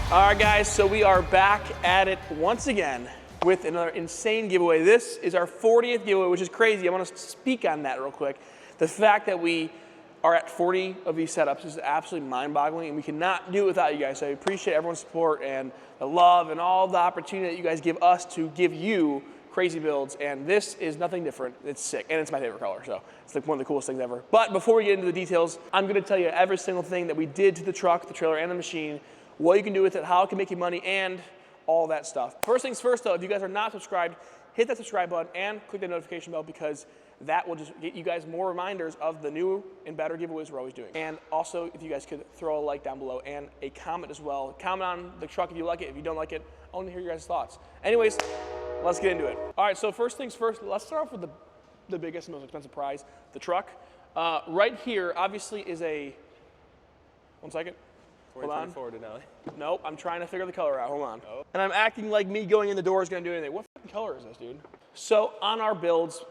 All right, guys, so we are back at it once again with another insane giveaway. This is our 40th giveaway, which is crazy. I want to speak on that real quick. The fact that we are at 40 of these setups is absolutely mind-boggling, and we cannot do it without you guys. So I appreciate everyone's support and the love and all the opportunity that you guys give us to give you crazy builds, and this is nothing different. It's sick, and it's my favorite color, so it's like one of the coolest things ever. But before we get into the details, I'm going to tell you every single thing that we did to the truck, the trailer, and the machine, what you can do with it, how it can make you money, and all that stuff. First things first, though, if you guys are not subscribed, hit that subscribe button and click the notification bell, because that will just get you guys more reminders of the new and better giveaways we're always doing. And also, if you guys could throw a like down below and a comment as well. Comment on the truck if you like it. If you don't like it, I want to hear your guys' thoughts. Anyways, let's get into it. All right, so first things first, let's start off with the biggest and most expensive prize, the truck. Right here, obviously, is a, one second. Hold on. Denali. Nope, I'm trying to figure the color out. Hold on. Oh. And I'm acting like me going in the door is going to do anything. What color is this, dude? So on our builds,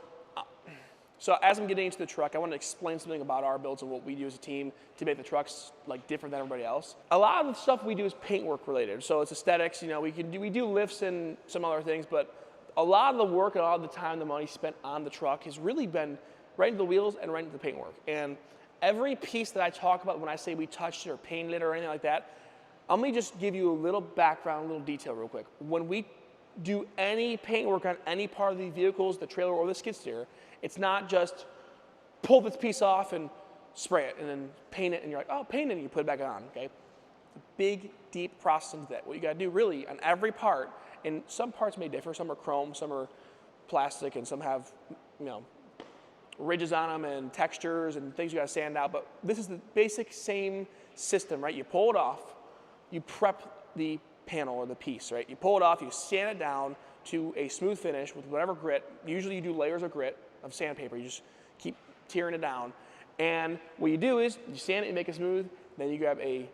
so as I'm getting into the truck, I want to explain something about our builds and what we do as a team to make the trucks like different than everybody else. A lot of the stuff we do is paintwork related. So it's aesthetics. You know, we do lifts and some other things, but a lot of the work and a lot of the time, the money spent on the truck has really been right into the wheels and right into the paintwork. And every piece that I talk about when I say we touched it or painted it or anything like that, I'm going to just give you a little background, a little detail real quick. When we do any paintwork on any part of the vehicles, the trailer or the skid steer, it's not just pull this piece off and spray it and then paint it and you're like, oh, paint it, and you put it back on, okay? It's a big, deep process into that. What you got to do really on every part, and some parts may differ. Some are chrome, some are plastic, and some have, you know, ridges on them and textures and things you got to sand out. But this is the basic same system, right? You pull it off, you prep the panel or the piece, right? You pull it off, you sand it down to a smooth finish with whatever grit. Usually you do layers of grit of sandpaper. You just keep tearing it down. And what you do is you sand it and make it smooth. Then you grab a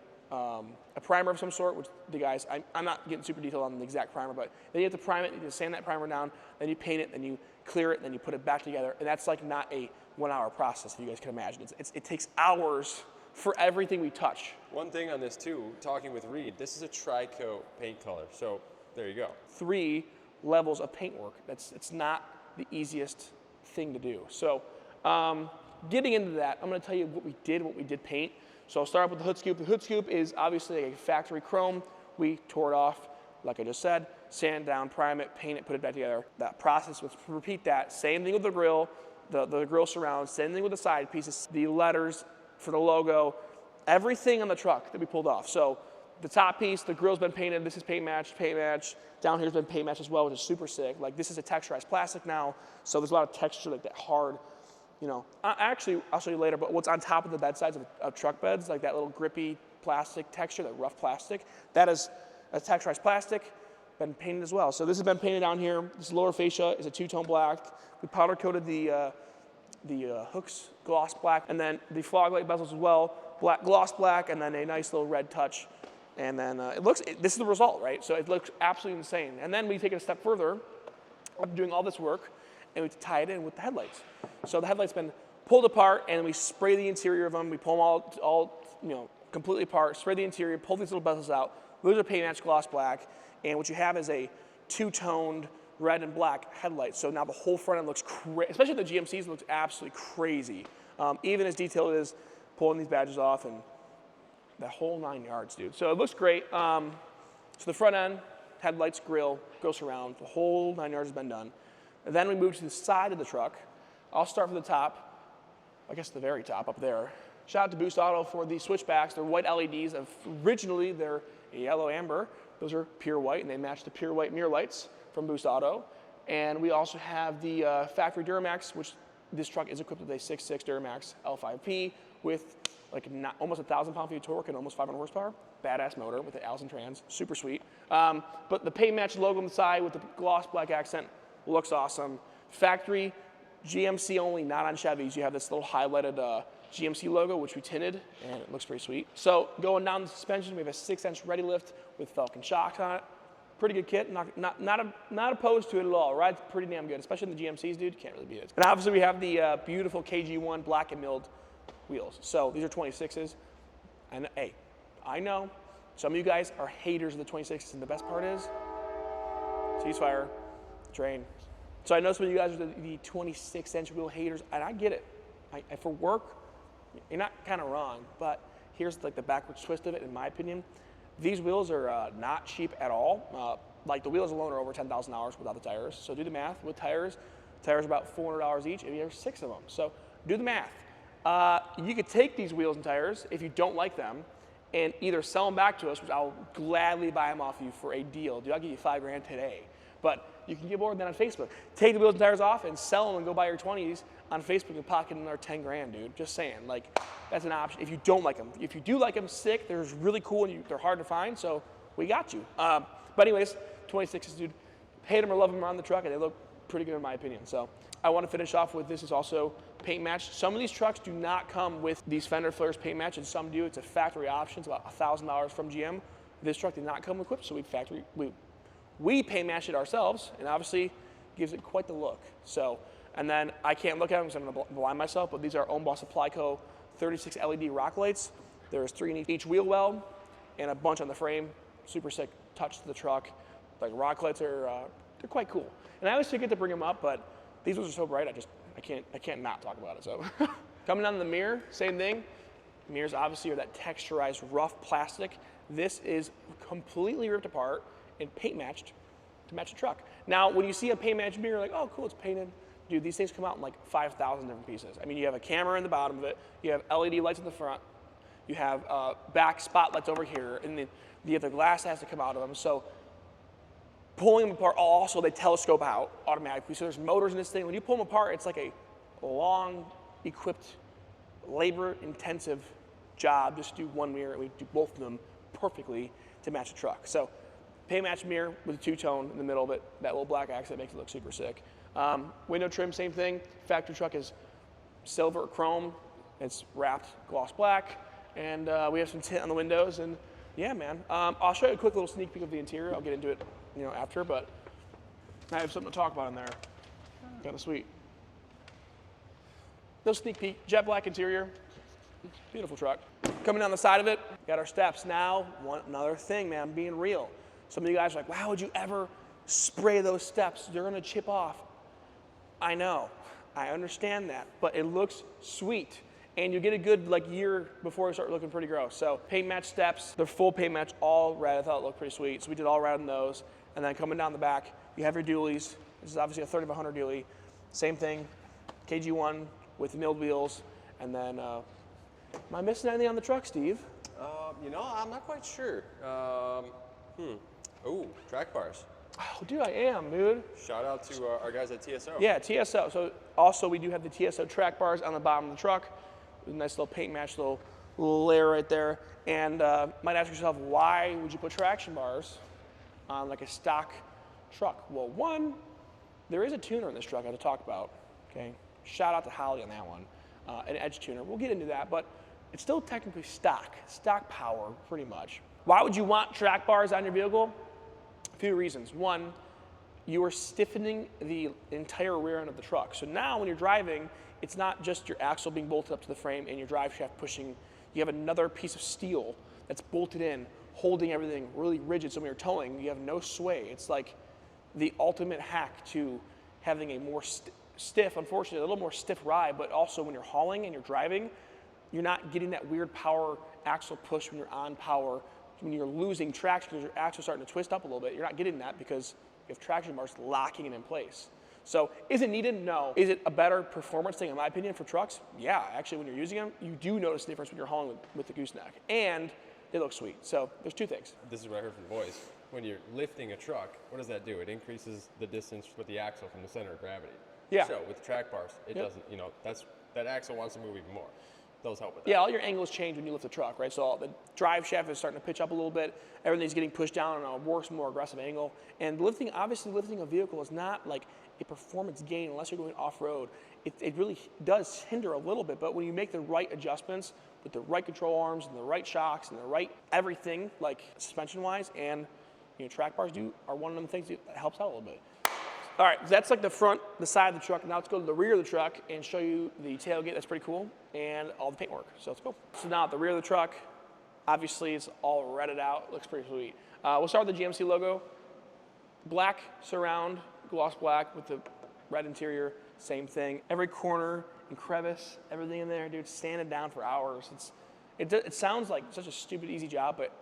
primer of some sort, which the guys, I'm not getting super detailed on the exact primer, but then you have to prime it, you just sand that primer down, then you paint it, then you clear it, and then you put it back together. And that's like not a 1 hour process, if you guys can imagine. It takes hours for everything we touch. One thing on this too, talking with Reed, this is a tri-coat paint color, so there you go. 3 levels of paintwork. It's not the easiest thing to do. So getting into that, I'm going to tell you what we did paint. So I'll start with the hood scoop. The hood scoop is obviously a factory chrome. We tore it off, like I just said, sand down, prime it, paint it, put it back together. That process, let's repeat that. Same thing with the grill, the grill surround, same thing with the side pieces, the letters for the logo, everything on the truck that we pulled off. So the top piece, the grill's been painted. This is paint match. Down here's been paint matched as well, which is super sick. Like this is a texturized plastic now, so there's a lot of texture, like that hard, you know. Actually, I'll show you later, but what's on top of the bed sides of truck beds, like that little grippy plastic texture, that rough plastic, that is a texturized plastic, been painted as well. So this has been painted down here. This lower fascia is a 2-tone black. We powder coated the hooks gloss black, and then the fog light bezels as well, black gloss black, and then a nice little red touch. And then this is the result, right? So it looks absolutely insane. And then we take it a step further, after doing all this work, and we tie it in with the headlights. So the headlights been pulled apart, and we spray the interior of them. We pull them all you know, completely apart, spray the interior, pull these little bezels out. Those are paint match gloss black, and what you have is a 2-toned red and black headlight. So now the whole front end looks crazy, especially the GMCs, looks absolutely crazy. Even as detailed as pulling these badges off and the whole 9 yards, dude. So it looks great. So the front end, headlights, grill, surround, the whole 9 yards has been done. And then we move to the side of the truck. I'll start from the top, I guess the very top up there. Shout out to Boost Auto for the switchbacks. They're white LEDs. Originally, they're yellow amber. Those are pure white, and they match the pure white mirror lights from Boost Auto. And we also have the factory Duramax, which this truck is equipped with a 6.6 Duramax L5P with like almost 1,000 pound-feet of torque and almost 500 horsepower. Badass motor with the Allison trans, super sweet. But the paint match logo on the side with the gloss black accent looks awesome. Factory GMC only, not on Chevys. You have this little highlighted GMC logo, which we tinted, and it looks pretty sweet. So going down the suspension, we have a 6-inch Readylift with Falcon shocks on it. Pretty good kit, not opposed to it at all. Rides pretty damn good, especially in the GMCs, dude. Can't really beat it. And obviously we have the beautiful KG1 black and milled wheels. So these are 26s. And hey, I know Some of you guys are haters of the 26s, and the best part is, ceasefire, train. So I know some of you guys are the 26-inch wheel haters, and I get it. For work, you're not kind of wrong, but here's like the backwards twist of it, in my opinion. These wheels are not cheap at all. Like the wheels alone are over $10,000 without the tires. So do the math. With tires are about $400 each, and you have 6 of them. So do the math. You could take these wheels and tires if you don't like them, and either sell them back to us, which I'll gladly buy them off you for a deal. Dude, I'll give you $5,000 today. But you can get more than that on Facebook. Take the wheels and tires off and sell them and go buy your 20s on Facebook and pocket another $10,000, dude. Just saying, like, that's an option if you don't like them. If you do like them, sick. They're really cool and they're hard to find, so we got you. But anyways, 26s, dude. Hate them or love them on the truck, and they look pretty good in my opinion. So I want to finish off with this is also paint matched. Some of these trucks do not come with these fender flares paint match, and some do. It's a factory option. It's about $1,000 from GM. This truck did not come equipped, so we paint matched it ourselves, and obviously gives it quite the look. So, and then I can't look at them because I'm going to blind myself, but these are Own Boss Supply Co. 36 LED rock lights. There's 3 in each wheel well and a bunch on the frame. Super sick touch to the truck. Like rock lights are they're quite cool. And I always forget to bring them up, but these ones are so bright I can't not talk about it. So coming down to the mirror, same thing. Mirrors obviously are that texturized rough plastic. This is completely ripped apart and paint matched to match the truck. Now, when you see a paint matched mirror, like, oh, cool, it's painted. Dude, these things come out in like 5,000 different pieces. I mean, you have a camera in the bottom of it. You have LED lights in the front. You have back spotlights over here, and then you have the glass that has to come out of them. So pulling them apart, also they telescope out automatically. So there's motors in this thing. When you pull them apart, it's like a long, equipped, labor-intensive job just to do one mirror, and we do both of them perfectly to match the truck. So paint match mirror with a two-tone in the middle of it. That little black accent makes it look super sick. Window trim, same thing. Factory truck is silver or chrome. It's wrapped gloss black, and we have some tint on the windows. And yeah, man. I'll show you a quick little sneak peek of the interior. I'll get into it, after. But I have something to talk about in there. Kind of sweet. Little sneak peek. Jet black interior. Beautiful truck. Coming down the side of it, got our steps. Now, another thing, man. I'm being real. Some of you guys are like, "Wow, would you ever spray those steps? They're gonna chip off." I know, I understand that, but it looks sweet. And you get a good year before it start looking pretty gross. So paint match steps, they're full paint match, all red. I thought it looked pretty sweet. So we did all red on those. And then coming down the back, you have your dualies. This is obviously a 3500 dually. Same thing, KG1 with milled wheels. And then, am I missing anything on the truck, Steve? I'm not quite sure. Oh, track bars. Oh, dude, I am, dude. Shout out to our guys at TSO. Yeah, TSO. So also we do have the TSO track bars on the bottom of the truck. Nice little paint match, little layer right there. And might ask yourself, why would you put traction bars on like a stock truck? Well, one, there is a tuner in this truck I have to talk about. Okay, shout out to Holly on that one, an edge tuner. We'll get into that, but it's still technically stock power, pretty much. Why would you want track bars on your vehicle? A few reasons. One, you are stiffening the entire rear end of the truck. So now when you're driving, it's not just your axle being bolted up to the frame and your drive shaft pushing. You have another piece of steel that's bolted in, holding everything really rigid. So when you're towing, you have no sway. It's like the ultimate hack to having a more stiff, unfortunately, a little more stiff ride, but also when you're hauling and you're driving, you're not getting that weird power axle push when you're on power. When you're losing traction because your axle's starting to twist up a little bit, you're not getting that because you have traction bars locking it in place. So is it needed? No. Is it a better performance thing, in my opinion, for trucks? Yeah, actually, when you're using them, you do notice the difference when you're hauling with the gooseneck. And they look sweet. So there's two things. This is what I heard from the boys. When you're lifting a truck, what does that do? It increases the distance with the axle from the center of gravity. Yeah. So with track bars, it doesn't, that axle wants to move even more. Those help with that. Yeah, all your angles change when you lift the truck, right? So the drive shaft is starting to pitch up a little bit. Everything's getting pushed down on a worse, more aggressive angle. And obviously lifting a vehicle is not like a performance gain unless you're going off-road. It really does hinder a little bit, but when you make the right adjustments with the right control arms and the right shocks and the right everything, like suspension-wise and track bars are one of them things that helps out a little bit. All right, that's like the side of the truck. Now let's go to the rear of the truck and show you the tailgate. That's pretty cool, and all the paintwork. So let's go. So now at the rear of the truck, Obviously, it's all redded out. It looks pretty sweet. We'll start with the GMC logo. Black surround, gloss black with the red interior, same thing. Every corner and crevice, everything in there, dude, sanded down for hours. It sounds like such a stupid, easy job, but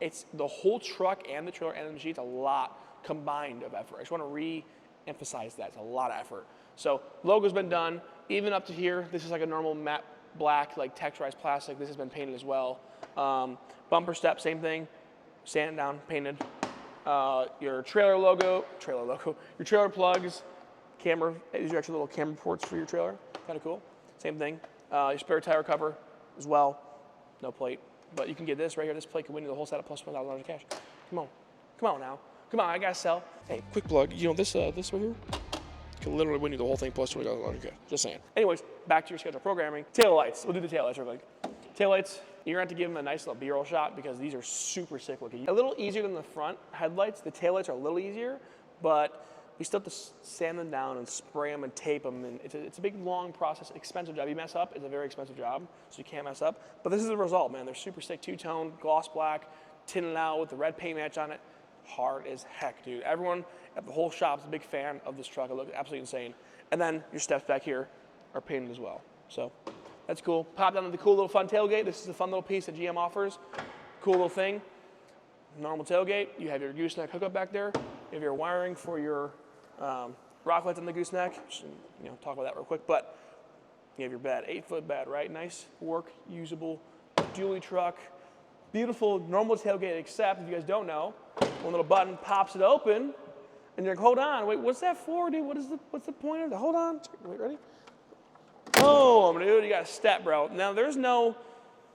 it's the whole truck and the trailer and the machine. It's a lot combined of effort. I just want to re-emphasize that. It's a lot of effort. So logo's been done. Even up to here, this is like a normal matte black, like texturized plastic. This has been painted as well. Bumper step, same thing. Sanded down, painted. Your trailer logo, your trailer plugs, camera, these are actually little camera ports for your trailer. Kind of cool. Same thing. Your spare tire cover as well. No plate. But you can get this right here. This plate can win you the whole setup plus $1,000 of cash. Come on now. Come on, I gotta sell. Hey, quick plug. You know this right here can literally win you the whole thing plus $20,000 of cash. Just saying. Anyways, back to your schedule programming. Tail lights. We'll do the tail lights real quick. Tail lights. You're going to have to give them a nice little B-roll shot because these are super sick looking. A little easier than the front headlights. The taillights are a little easier, but we still have to sand them down and spray them and tape them. And it's a big, long process, expensive job. You mess up, it's a very expensive job, so you can't mess up. But this is the result, man. They're super sick, two-tone, gloss black, tinted out with the red paint match on it. Hard as heck, dude. Everyone at the whole shop is a big fan of this truck. It looks absolutely insane. And then your steps back here are painted as well. So that's cool. Pop down to the cool little fun tailgate. This is a fun little piece that GM offers. Cool little thing. Normal tailgate. You have your gooseneck hookup back there. You have your wiring for your rock lights on the gooseneck. Just, talk about that real quick. But you have your bed, 8-foot bed, right? Nice, work, usable, dually truck. Beautiful normal tailgate, except if you guys don't know, one little button pops it open, and you're like, hold on, wait, what's that for, dude? What's the point of that? Hold on. Wait, ready? Oh, dude, you got a step, bro. Now, there's no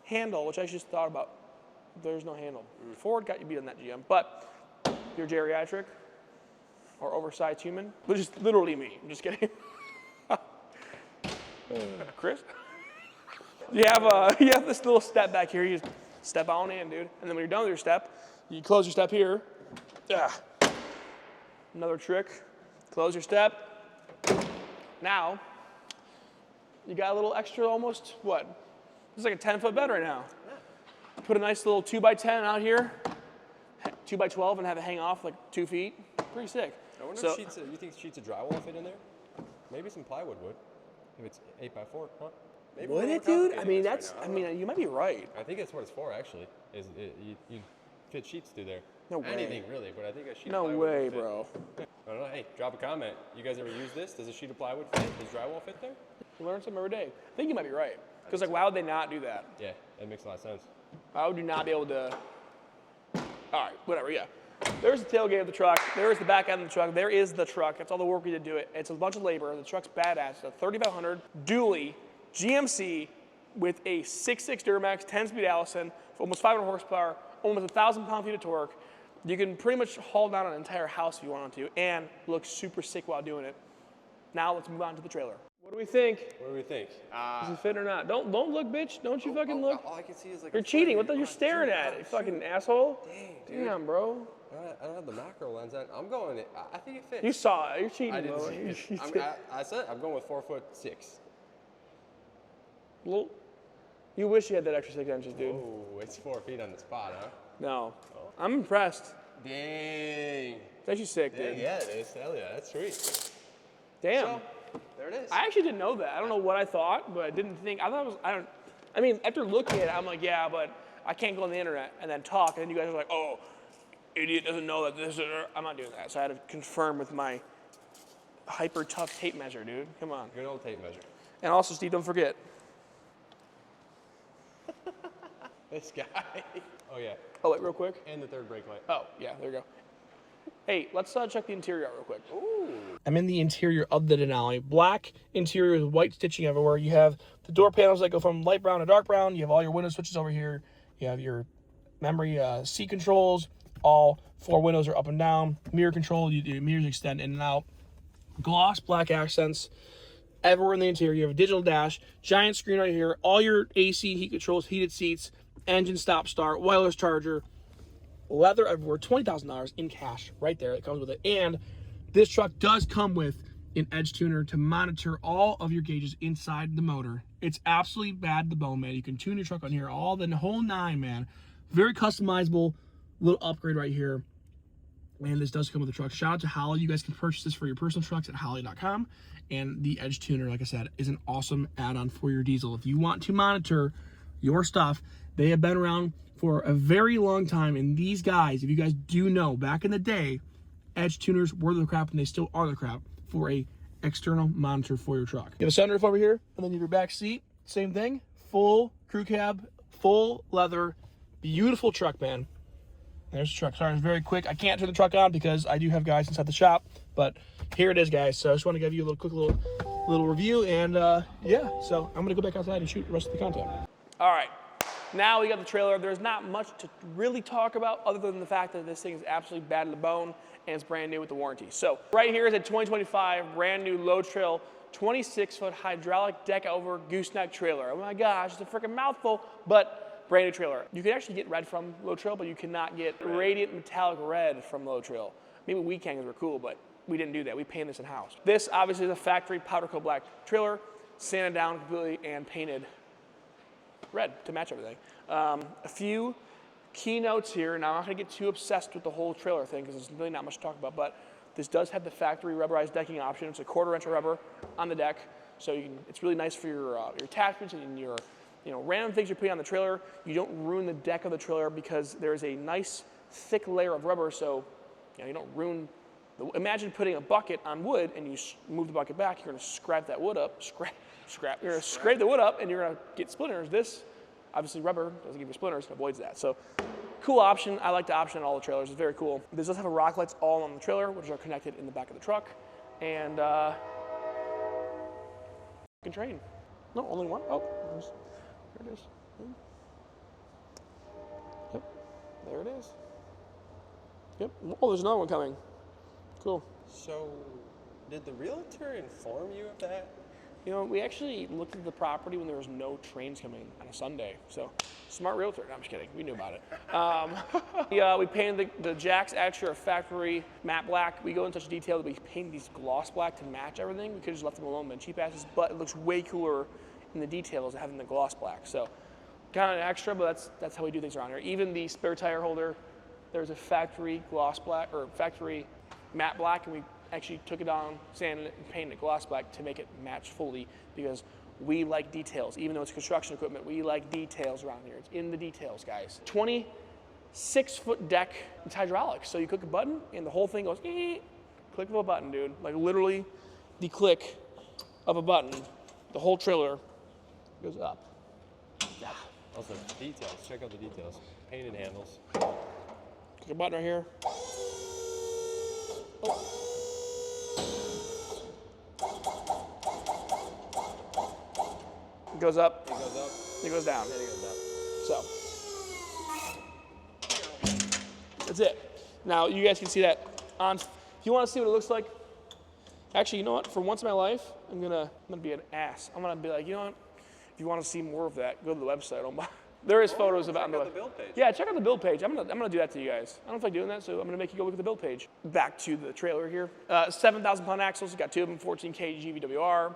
handle, which I just thought about. There's no handle. Ford got you beat on that, GM. But if you're geriatric or oversized human, which is literally me. I'm just kidding. Chris? You have this little step back here. You just step on in, dude. And then when you're done with your step, you close your step here. Another trick. Close your step. Now, you got a little extra almost, what? This is like a 10-foot bed right now. Put a nice little 2x10 out here, 2x12, and have it hang off like 2 feet. Pretty sick. I wonder if you think sheets of drywall fit in there? Maybe some plywood would. If it's 8x4, huh? Maybe would it, dude? I mean, you might be right. I think that's what it's for, actually. You fit sheets through there. No way. Anything, really, but I think a sheet of No plywood way, would fit. bro. I don't know. Hey, drop a comment. You guys ever use this? Does a sheet of plywood fit? Does drywall fit there? You learn something every day. I think you might be right. Because, like, why would they not do that? Yeah, that makes a lot of sense. Why would you not be able to? All right, whatever, yeah. There's the tailgate of the truck. There's the back end of the truck. There is the truck. That's all the work we did to do it. It's a bunch of labor. The truck's badass. It's a 3500 dually GMC with a 6.6 Duramax, 10-speed Allison, almost 500 horsepower, almost 1,000 pound-feet of torque. You can pretty much haul down an entire house if you wanted to, and look super sick while doing it. Now let's move on to the trailer. What do we think? What do we think? Does it fit or not? Don't look, bitch. Don't you fucking look. All I can see is like. You're cheating. What the? You're staring at it, you fucking asshole. Dang, dude. Damn, bro. I don't have the macro lens on. I'm going. I think it fits. You saw it. You're cheating, I didn't bro. see it. I said I'm going with 4'6". Well, you wish you had that extra 6 inches, dude. Oh, it's 4 feet on the spot, huh? No. I'm impressed. Dang. It's actually sick, dude. Yeah, it is. Hell yeah, that's sweet. Damn. So, there it is. I actually didn't know that. I don't know what I thought, but I didn't think. I thought it was. I mean, after looking at it, I'm like, yeah, but I can't go on the internet and then talk, and then you guys are like, oh, idiot doesn't know that this is. I'm not doing that. So I had to confirm with my hyper tough tape measure, dude. Come on. Good old tape measure. And also, Steve, don't forget. This guy. Oh yeah. Oh, wait, real quick. And the third brake light. Oh, yeah, there you go. Hey, let's check the interior out real quick. Ooh. I'm in the interior of the Denali. Black interior with white stitching everywhere. You have the door panels that go from light brown to dark brown. You have all your window switches over here. You have your memory seat controls. All 4 windows are up and down. Mirror control. Your mirrors extend in and out. Gloss black accents everywhere in the interior. You have a digital dash. Giant screen right here. All your AC, heat controls, heated seats. Engine stop start, wireless charger, leather everywhere, $20,000 in cash right there. It comes with it. And this truck does come with an edge tuner to monitor all of your gauges inside the motor. It's absolutely bad to the bone, man. You can tune your truck on here, all the whole 9, man. very customizable little upgrade right here. And this does come with the truck. Shout out to Holly. You guys can purchase this for your personal trucks at holly.com. And the Edge Tuner, like I said, is an awesome add-on for your diesel. If you want to monitor your stuff, they have been around for a very long time. And these guys, if you guys do know, back in the day, Edge Tuners were the crap, and they still are the crap for a external monitor for your truck. You have a sunroof over here, and then you have your back seat. Same thing. Full crew cab, full leather, beautiful truck, man. There's the truck. Sorry, it's very quick. I can't turn the truck on because I do have guys inside the shop, but here it is, guys. So I just want to give you a quick little review, and yeah. So I'm gonna go back outside and shoot the rest of the content. All right, now we got the trailer. There's not much to really talk about other than the fact that this thing is absolutely bad to the bone and it's brand new with the warranty. So right here is a 2025 brand new low trail 26-foot hydraulic deck over gooseneck trailer. Oh my gosh, it's a freaking mouthful, but brand new trailer. You can actually get red from Low Trail, but you cannot get radiant metallic red from Low Trail. Maybe we can because we're cool, but we didn't do that. We painted this in-house. This obviously is a factory powder coat black trailer, sanded down completely and painted red to match everything. A few key notes here. Now I'm not gonna get too obsessed with the whole trailer thing because there's really not much to talk about, but this does have the factory rubberized decking option. It's a 1/4 inch of rubber on the deck, so it's really nice for your attachments and your random things you're putting on the trailer. You don't ruin the deck of the trailer because there's a nice thick layer of rubber, so you don't ruin imagine putting a bucket on wood and you move the bucket back, you're gonna scrape that wood up, you're gonna scrape the wood up and you're gonna get splinters. This, obviously rubber doesn't give you splinters, it avoids that. So cool option. I like the option on all the trailers, it's very cool. This does have a rock lights all on the trailer, which are connected in the back of the truck. And train. No, only one. Oh, there it is. Yep, there it is. Yep. Oh, there's another one coming. Cool. So, did the realtor inform you of that? We actually looked at the property when there was no trains coming on a Sunday. So, smart realtor. No, I'm just kidding. We knew about it. We painted the jacks actually are factory matte black. We go into such detail that we painted these gloss black to match everything. We could have just left them alone, been cheap asses, but it looks way cooler in the details of having the gloss black. So, kind of extra, but that's how we do things around here. Even the spare tire holder, there's a factory gloss black or factory matte black, and we actually took it down, sanded it, and painted it gloss black to make it match fully because we like details. Even though it's construction equipment, we like details around here. It's in the details, guys. 26-foot deck, it's hydraulic. So you click a button and the whole thing goes, click of a button, dude. Like literally the click of a button, the whole trailer goes up. Yeah. Also, details, check out the details. Painted handles. Click a button right here. Oh. It goes up. It goes up. It goes down. And it goes So up. that's it. Now you guys can see that on. If you want to see what it looks like, actually, you know what? For once in my life, I'm gonna be an ass. I'm gonna be like, you know what? If you want to see more of that, go to the website. There is photos of it on the build page. Yeah, check out the build page. I'm gonna do that to you guys. I don't feel like doing that, so I'm gonna make you go look at the build page. Back to the trailer here. 7,000 pound axles. Got two of them, 14 kg VWR,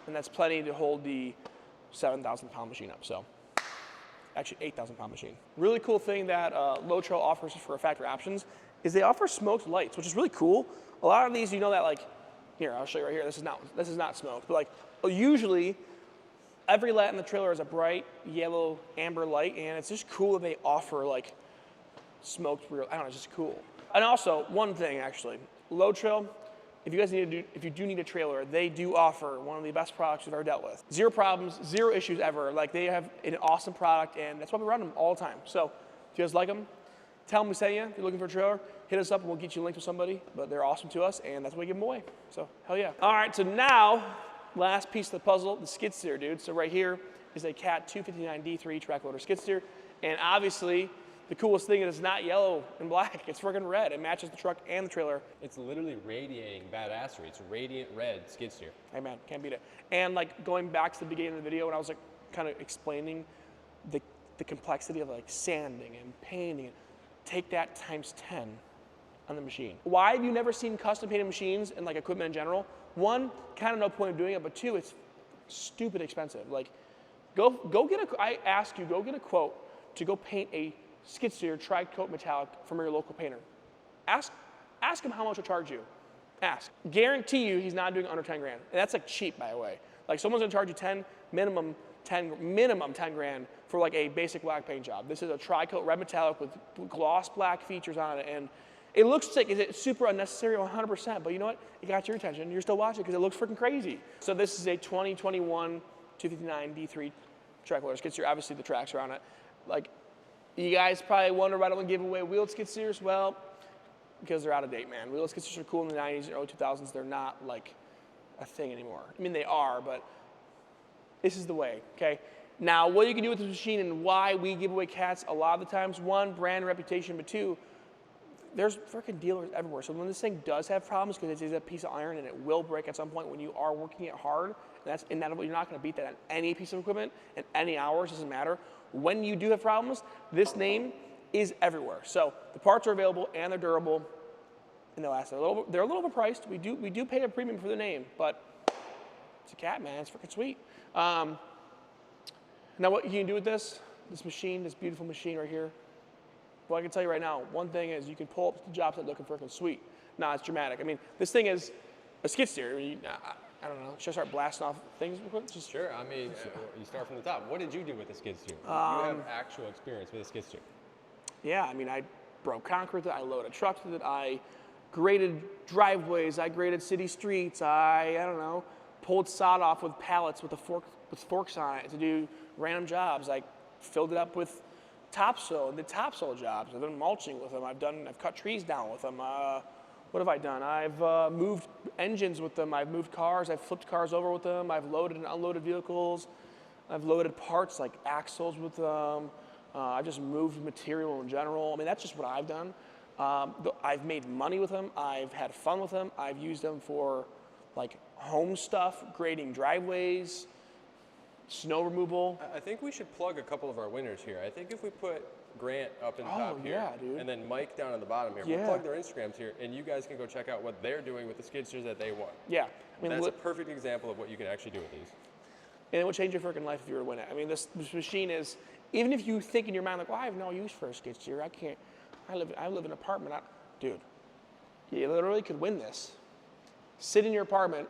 and that's plenty to hold the 7,000 pound machine up. So actually 8,000 pound machine. Really cool thing that Low Trail offers for factory options is they offer smoked lights, which is really cool. A lot of these, that like, here, I'll show you right here. This is not smoked, but like usually every light in the trailer is a bright yellow amber light, and it's just cool that they offer like smoked real. I don't know, it's just cool. And also one thing actually, Low Trail, if you do need a trailer, they do offer one of the best products we've ever dealt with. Zero problems, zero issues ever. Like they have an awesome product, and that's why we run them all the time. So if you guys like them, tell them we sent you. If you're looking for a trailer, hit us up and we'll get you linked with somebody. But they're awesome to us, and that's why we give them away. So hell yeah. All right, so now last piece of the puzzle, the skid steer, dude. So right here is a Cat 259D3 track loader skid steer, and obviously the coolest thing is it's not yellow and black. It's freaking red. It matches the truck and the trailer. It's literally radiating badassery. It's a radiant red skid steer. Hey man, can't beat it. And like going back to the beginning of the video when I was like kind of explaining the complexity of like sanding and painting, take that times 10 on the machine. Why have you never seen custom painted machines and like equipment in general? One, kind of no point of doing it, but two, it's stupid expensive. Like, go get a quote to go paint a skid steer tri-coat metallic from your local painter. Ask him how much he'll charge you. Ask. Guarantee you he's not doing under 10 grand. And that's like cheap, by the way. Like someone's gonna charge you minimum 10 grand for like a basic black paint job. This is a tri-coat red metallic with gloss black features on it, and it looks sick. Is it super unnecessary? 100%. But you know what? It got your attention. You're still watching because it looks freaking crazy. So this is a 2021 259 D3 track loader skid steer. Obviously the tracks are on it. Like, you guys probably wonder why I don't give away wheeled skid steers. Well, because they're out of date, man. Wheeled skid steers are cool in the 90s and early 2000s. They're not like a thing anymore. I mean, they are, but this is the way, okay? Now, what you can do with this machine and why we give away cats a lot of the times, one, brand reputation, but two, there's freaking dealers everywhere. So when this thing does have problems, because it is a piece of iron and it will break at some point when you are working it hard, and that's inevitable, you're not gonna beat that on any piece of equipment and any hours, doesn't matter. When you do have problems, this name is everywhere. So the parts are available and they're durable and they last. They're a little overpriced. We do pay a premium for the name, but it's a cat, man. It's freaking sweet. Now what you can do with this machine, this beautiful machine right here, well, I can tell you right now, one thing is you can pull up the job site looking freaking sweet. Nah, it's dramatic. I mean, this thing is a skid steer. I don't know. Should I start blasting off things real quick? Just sure. I mean, you start from the top. What did you do with the skid steer? You have actual experience with a skid steer. Yeah, I mean, I broke concrete with it. I loaded trucks with it. I graded driveways. I graded city streets. I don't know, pulled sod off with pallets with forks on it to do random jobs. I filled it up with topsoil, did topsoil jobs. I've done mulching with them. I've cut trees down with them. What have I done? I've moved engines with them. I've moved cars. I've flipped cars over with them. I've loaded and unloaded vehicles. I've loaded parts like axles with them. I've just moved material in general. I mean, that's just what I've done. I've made money with them. I've had fun with them. I've used them for like home stuff, grading driveways, snow removal. I think we should plug a couple of our winners here. I think if we put Grant up in the top here, yeah, dude. and then Mike down on the bottom here, we'll plug their Instagrams here, and you guys can go check out what they're doing with the skid steers that they won. Yeah. I mean, that's a perfect example of what you can actually do with these. And it would change your freaking life if you were to win it. I mean, this machine is, even if you think in your mind, like, well, I have no use for a skid steer. I live in an apartment. Dude, you literally could win this. Sit in your apartment,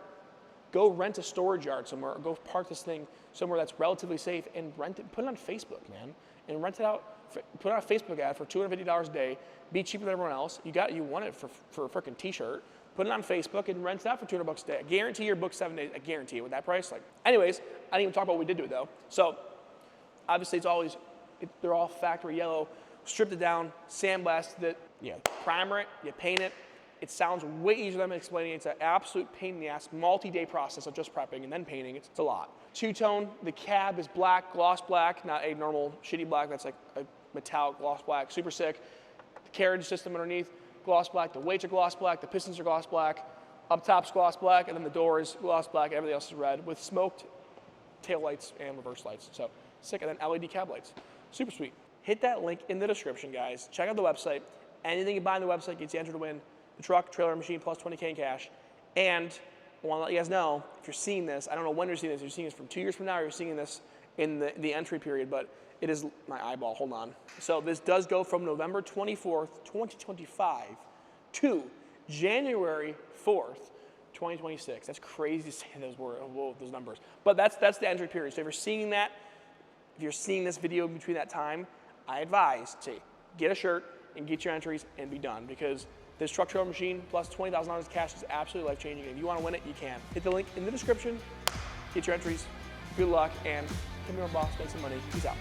go rent a storage yard somewhere, or go park this thing somewhere that's relatively safe and rent it. Put it on Facebook, man, and rent it out. Put out a Facebook ad for $250 a day. Be cheaper than everyone else. You won it for a freaking T-shirt. Put it on Facebook and rent it out for $200 a day. I guarantee you're booked 7 days. I guarantee it with that price. Like, anyways, I didn't even talk about what we did to it though. So, obviously, they're all factory yellow. Stripped it down, sandblasted it. You primer it. You paint it. It sounds way easier than I'm explaining. It's an absolute pain in the ass, multi-day process of just prepping and then painting. It's a lot. Two-tone. The cab is black, gloss black, not a normal shitty black. That's like a metallic gloss black, super sick. The carriage system underneath, gloss black. The weights are gloss black. The pistons are gloss black. Up top's gloss black, and then the door is gloss black. Everything else is red with smoked tail lights and reverse lights. So sick, and then LED cab lights. Super sweet. Hit that link in the description, guys. Check out the website. Anything you buy on the website gets you entered to win the truck, trailer, machine, plus 20K in cash. And I want to let you guys know, if you're seeing this, I don't know when you're seeing this. You're seeing this from 2 years from now, or you're seeing this in the entry period, but it is my eyeball. Hold on. So this does go from November 24th, 2025 to January 4th, 2026. That's crazy to say those numbers. But that's the entry period. So if you're seeing this video between that time, I advise to get a shirt and get your entries and be done, because this truck trailer machine plus $20,000 cash is absolutely life-changing. If you want to win it, you can. Hit the link in the description, get your entries, good luck, and come here, boss, make some money. Peace out.